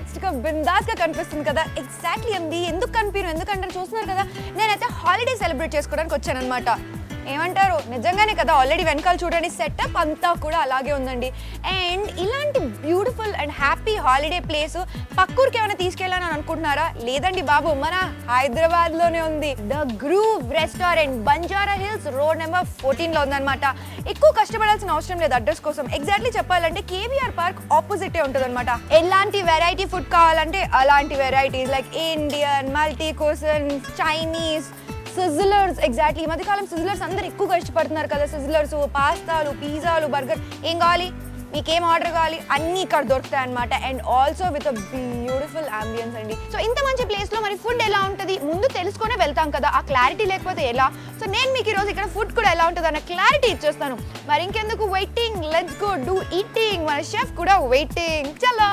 Relaxed గా బిందాస్ గా కనిపిస్తుంది కదా. ఎగ్జాక్ట్లీ అండి. ఎందుకు కనిపించను, ఎందుకంటే చూస్తున్నారు కదా, నేనైతే హాలిడే సెలబ్రేట్ చేసుకోవడానికి వచ్చాను అనమాట. ఏమంటారు, నిజంగానే కదా. ఆల్రెడీ వెనకాల చూడండి, సెటప్ అంతా కూడా అలాగే ఉందండి. అండ్ ఇలాంటి beautiful and happy holiday place పక్కూరికి ఏమైనా తీసుకెళ్ళాలని అనుకుంటున్నారా? లేదండి బాబు, మన హైదరాబాద్లోనే ఉంది. The groove restaurant, Banjara Hills, road number 14లో ఉందన్నమాట. ఎక్కువ కష్టపడాల్సిన అవసరం లేదు అడ్రస్ కోసం. ఎగ్జాక్ట్లీ చెప్పాలంటే కేవీఆర్ పార్క్ ఆపోజిటే ఉంటుంది అనమాట. ఎలాంటి వెరైటీ ఫుడ్ కావాలంటే అలాంటి varieties, like Indian, multi cuisine, Chinese, sizzlers. Exactly ఈ మధ్యకాలం సిజ్లర్స్ అందరు ఎక్కువగా ఇష్టపడుతున్నారు కదా. సిజ్లర్స్, పాస్తాలు, పిజ్జాలు, బర్గర్, ఏం కావాలి, మీకేం ఆర్డర్ కావాలి అన్నీ ఇక్కడ దొరుకుతాయి అనమాట. And also with beautiful ambience అండి. సో ఇంత మంచి ప్లేస్లో మరి ఫుడ్ ఎలా ఉంటుంది ముందు తెలుసుకునే వెళ్తాం కదా, ఆ క్లారిటీ లేకపోతే ఎలా? సో నేను మీకు ఈరోజు ఇక్కడ ఫుడ్ కూడా ఎలా ఉంటుంది అన్న క్లారిటీ ఇచ్చేస్తాను. మరి ఇంకెందుకు waiting, let's go do eating. మన షెఫ్ కూడా వెయిటింగ్. చలో.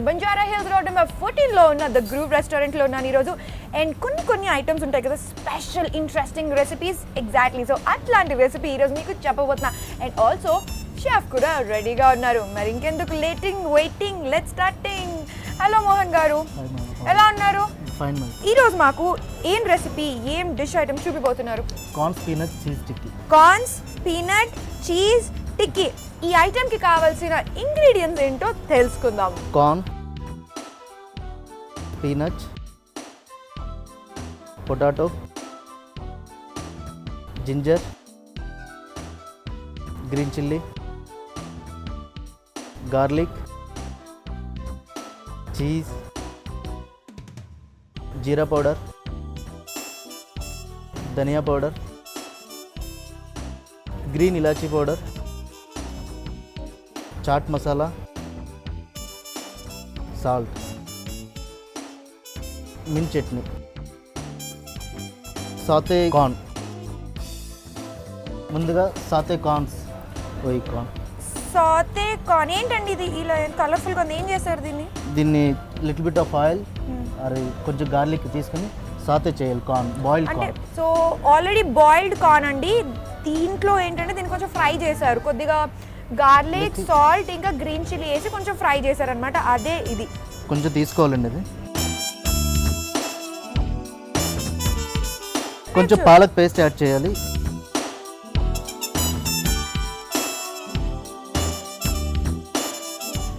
బంజారా హిల్స్ రోడ్ నెంబర్ 14లో ఉన్న ద గ్రూవ్ రెస్టారెంట్లో ఉన్నాను ఈరోజు. అండ్ కొన్ని ఐటమ్స్ ఉంటాయి కదా, special interesting recipes. Exactly, so అట్లాంటి రెసిపీ ఈరోజు మీకు చెప్పబోతున్నా. అండ్ ఆల్సో షెఫ్ కూడా రెడీగా ఉన్నారు. మరి ఇంకెందుకు waiting, let's starting. Hello Mohan garu, ఎలా ఉన్నారు? ఈరోజు మాకు ఏం రెసిపీ, ఏం డిష్ ఐటమ్ చూపిపోతున్నారు? Corns peanut cheese tikki. Corns peanut cheese tikki. ఈ ఐటమ్కి కావాల్సిన ఇంగ్రీడియంట్స్ ఏంటో తెలుసుకుందాం. Corn, peanuts, potato, ginger, green chilli, garlic, cheese, jeera powder, dhania powder, green elaichi powder, chaat masala, salt, mint chutney, సాతే కార్న్. ముందుగా సాతే కార్న్స్. సాతే కార్న్ ఏంటండి ఇది? ఇలా కలర్ఫుల్గా ఉంది. ఏం చేస్తారు దీన్ని లిటిల్ బిట్ ఆఫ్ ఆయిల్ అది కొంచెం గార్లిక్ తీసుకుని సాతే చేయాలి. కార్న్ బాయిల్డ్ అంటే corn. So already boiled corn అండి. దీంట్లో ఏంటంటే దీన్ని కొంచెం ఫ్రై చేశారు. కొద్దిగా గార్లిక్, సాల్ట్, ఇంకా గ్రీన్ చిల్లీ వేసి కొంచెం ఫ్రై చేశారనమాట. అదే ఇది. కొంచెం తీసుకోవాలండి ఇది. కొంచెం పాలక్ పేస్ట్ యాడ్ చేయాలి.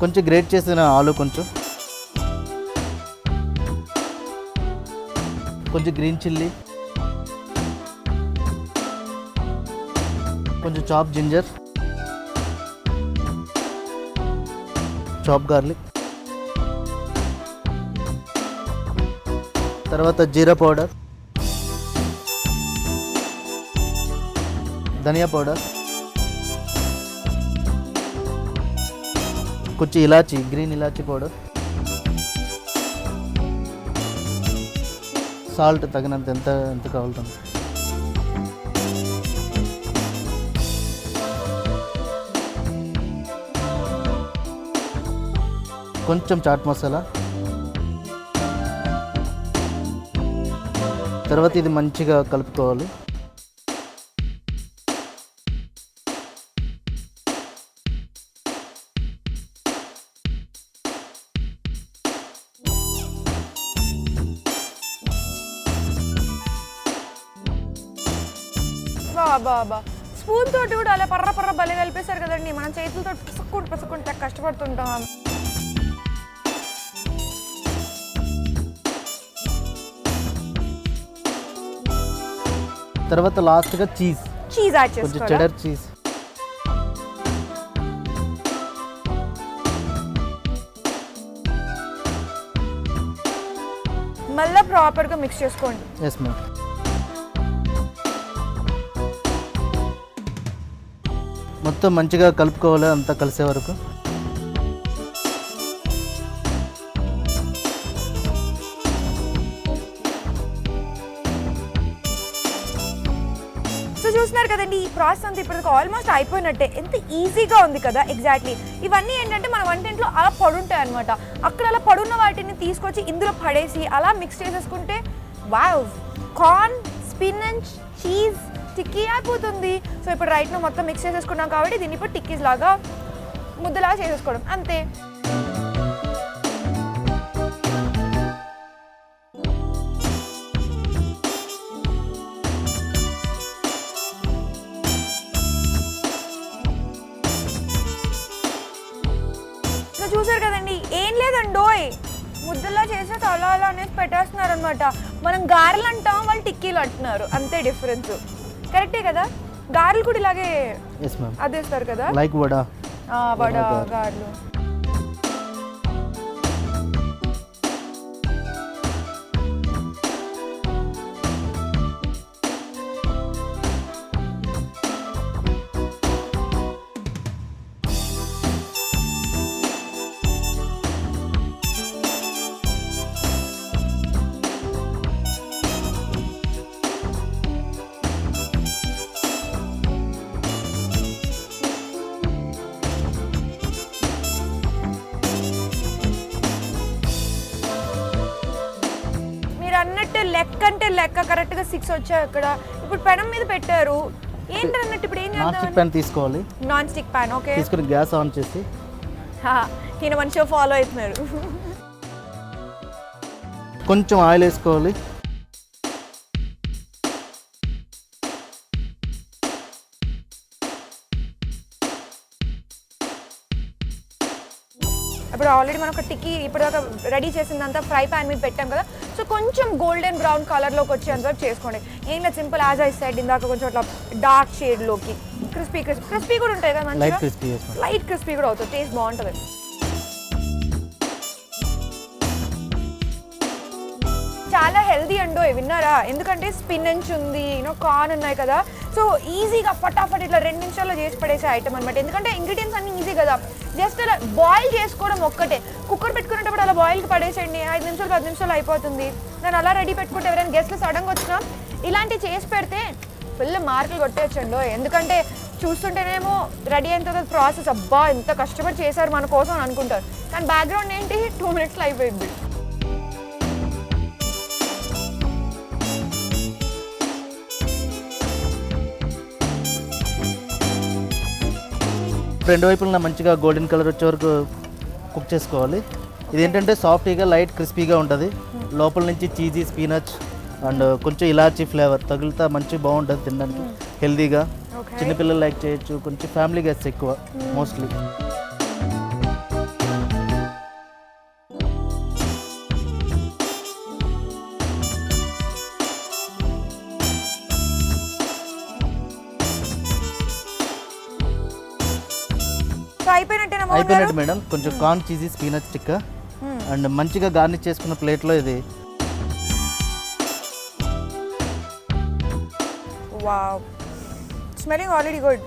కొంచెం గ్రేట్ చేసిన ఆలు, కొంచెం గ్రీన్ చిల్లీ, కొంచెం చాప్ జింజర్, చాప్ గార్లిక్, తర్వాత జీరా పౌడర్, ధనియా పౌడర్, కొంచెం ఇలాచీ, గ్రీన్ ఇలాచీ పౌడర్, సాల్ట్ తగినంత, ఎంత కావాలంత. కొంచెం చాట్ మసాలా. తర్వాత ఇది మంచిగా కలుపుకోవాలి. బాబా స్పూన్ తోటి కూడా అలా పర్ర బలి కలిపేశారు కదండి. మనం చేతులతో పసుకుంటే కష్టపడుతుంటాం. తర్వాత లాస్ట్గా చీజ్ యాడ్ కొంచెం చెడర్ చీజ్. మళ్ళీ ప్రాపర్గా మిక్స్ చేసుకోండి. Yes ma'am. మొత్తం మంచిగా కలుపుకోవాలి అంతా కలిసే వరకు. ప్రాసెస్ అంతా ఇప్పటికి ఆల్మోస్ట్ అయిపోయినట్టే. ఎంత ఈజీగా ఉంది కదా. ఎగ్జాక్ట్లీ ఇవన్నీ ఏంటంటే మన వంటింట్లో అలా పడుంటాయి అనమాట. అక్కడ అలా పడున్న వాటిని తీసుకొచ్చి ఇందులో పడేసి అలా మిక్స్ చేసేసుకుంటే వావ్, కార్న్, స్పినచ్, చీజ్ టిక్కీ అయిపోతుంది. సో ఇప్పుడు రైట్ను మొత్తం మిక్స్ చేసేసుకున్నాం కాబట్టి దీన్ని ఇప్పుడు టిక్కీస్ లాగా ముద్దలాగా చేసేసుకోవడం అంతే. చూసారు కదండి, ఏం లేదండోయ్, ముద్దలా చేసేసి అలా అలా అనేది పెట్టేస్తున్నారు అనమాట. మనం గారెలు అంటాం, వాళ్ళు టిక్కీలు అంటున్నారు, అంతే డిఫరెన్స్. కరెక్టే కదా. గారెలు కూడా ఇలాగే అదేస్తారు కదా, లైక్ వడ, వడ గారెలు. అన్నట్టు లెక్క అంటే లెక్క కరెక్ట్గా 6 వచ్చాయి అక్కడ. ఇప్పుడు పెనం మీద పెట్టారు ఏంటి అన్నట్టు. ఇప్పుడు ఏం చేద్దాం? నాన్ స్టిక్ ప్యాన్ తీసుకోవాలి. Non stick pan okay. తీసుకుని గ్యాస్ ఆన్ చేసి ఈయన మంచిగా ఫాలో అవుతున్నారు. కొంచెం ఆయిల్ వేసుకోవాలి. ఇప్పుడు ఆల్రెడీ మనం ఒక టిక్కీ ఇప్పుడు దాకా రెడీ చేసిందంతా ఫ్రై ప్యాన్ మీద పెట్టాం కదా. సో కొంచెం గోల్డెన్ బ్రౌన్ కలర్లోకి వచ్చేంత వరకు చేసుకోండి. ఏం లేదు, సింపుల్ యాజ్ ఐ సెడ్ ఇందాక కొంచెం అట్లా డార్క్ షేడ్లోకి క్రిస్పీ కూడా ఉంటాయి కదా, మంచిగా లైట్ క్రిస్పీ కూడా అవుతుంది, టేస్ట్ బాగుంటుంది. చాలా హెల్దీ అండో, విన్నారా? ఎందుకంటే స్పినచ్ ఉంది, కార్న్ ఉన్నాయి కదా. సో ఈజీగా ఫటాఫట్ ఇట్లా 2 నిమిషాల్లో చేసి పడేసే ఐటమ్ అనమాట. ఎందుకంటే ఇంగ్రీడియంట్స్ అన్నీ ఈజీ కదా. జస్ట్ అలా బాయిల్ చేసుకోవడం ఒక్కటే. కుక్కర్ పెట్టుకునేటప్పుడు అలా బాయిల్కి పడేసేయండి, 5 నిమిషాలు 10 నిమిషాలు అయిపోతుంది. నేను అలా రెడీ పెట్టుకుంటే ఎవరైనా గెస్ట్లు సడన్గా వచ్చినా ఇలాంటివి చేసి పెడితే ఫుల్ మార్కులు కొట్టేయచ్చండో. ఎందుకంటే చూస్తుంటేనేమో రెడీ అయిన తర్వాత ప్రాసెస్ అబ్బా ఎంత కష్టపడి చేశారు మన కోసం అని అనుకుంటారు, కానీ బ్యాక్గ్రౌండ్ ఏంటి 2 మినిట్స్లో అయిపోయింది. రెండు వైపులా మంచిగా గోల్డెన్ కలర్ వచ్చే వరకు కుక్ చేసుకోవాలి. ఇది ఏంటంటే సాఫ్టీగా లైట్ క్రిస్పీగా ఉంటుంది. లోపల నుంచి చీజీ, స్పినచ్ అండ్ కొంచెం ఇలాచీ ఫ్లేవర్ తగులుతా మంచి బాగుంటుంది తినడానికి, హెల్దీగా. చిన్నపిల్లలు లైక్ చేయొచ్చు, కొంచెం ఫ్యామిలీ గెస్ట్స్ ఎక్కువ మోస్ట్లీ. అయిపోయినట్టు మేడం. కొంచెం corn, cheesy, spinach tikka and మంచిగా గార్నిష్ చేసుకున్న ప్లేట్లో ఇది. Wow, smelling already good.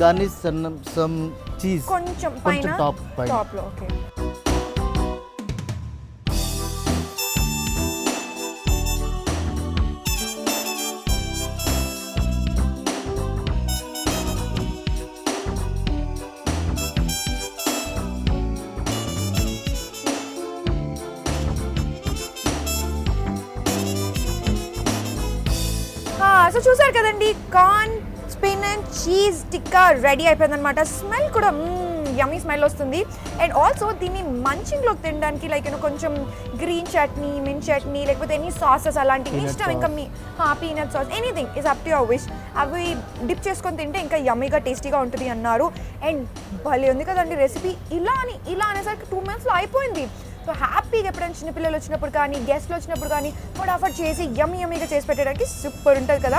Garnish some cheese కొంచెం టాప్ లో. ఓకే, సో చూసారు కదండి, corn, spinach, cheese tikka ready అయిపోయిందనమాట. స్మెల్ కూడా యమ్మీ స్మెల్ వస్తుంది. అండ్ ఆల్సో దీన్ని మంచింగ్లోకి తినడానికి లైక్ కొంచెం గ్రీన్ చట్నీ, మింట్ చట్నీ, లేకపోతే ఎనీ సాసెస్ అలాంటివి ఇష్టం. ఇంకా మీ peanut sauce, anything is up to your wish. అవి డిప్ చేసుకొని తింటే ఇంకా యమ్మీగా టేస్టీగా ఉంటుంది అన్నారు. అండ్ భలే ఉంది కదండి రెసిపీ. ఇలా అనేసరికి 2 మినిట్స్లో అయిపోయింది. సో హ్యాపీగా ఎప్పుడైనా చిన్నపిల్లలు వచ్చినప్పుడు కానీ, గెస్ట్లు వచ్చినప్పుడు కానీ ఫటాఫట్ చేసి యమ్మీగా చేసి పెట్టడానికి సూపర్ ఉంటుంది కదా.